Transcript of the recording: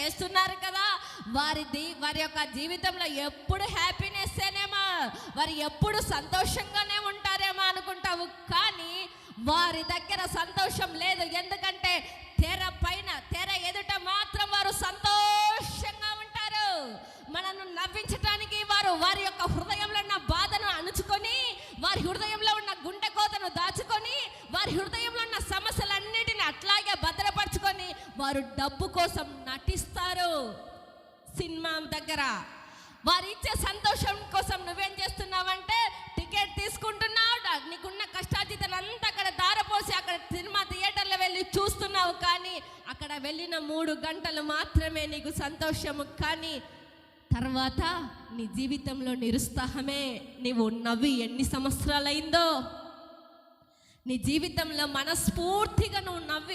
చేస్తున్నారు కదా, వారి యొక్క జీవితంలో ఎప్పుడు హ్యాపీనెస్సేనేమో, వారు ఎప్పుడు సంతోషంగానే ఉంటారేమో అనుకుంటావు. కానీ వారి దగ్గర సంతోషం లేదు. ఎందుకంటే తెర ఎదుట మాత్రం వారు సంతోషంగా ఉంటారు. మనను నవ్వించడానికి వారి యొక్క హృదయంలో ఉన్న బాధను అణుచుకొని, వారి హృదయంలో ఉన్న గుండె కోతను దాచుకొని, వారి హృదయంలో ఉన్న సమస్యలన్నిటిని అట్లాగే భద్రపరచుకొని వారు డబ్బు కోసం నటిస్తారు. సినిమా దగ్గర వారు ఇచ్చే సంతోషం కోసం నువ్వేం చేస్తున్నావంటే టికెట్ తీసుకుంటున్నావు, నీకున్న కష్టార్జితలంతా అక్కడ దారపోసి అక్కడ సినిమా థియేటర్లో వెళ్ళి చూస్తున్నావు. కానీ అక్కడ వెళ్ళిన 3 గంటలు మాత్రమే నీకు సంతోషము. కానీ తర్వాత నీ జీవితంలో నిరుత్సాహమే. నీవు నవ్వి ఎన్ని సంవత్సరాలైందో, నీ జీవితంలో మనస్ఫూర్తిగా నువ్వు నవ్వి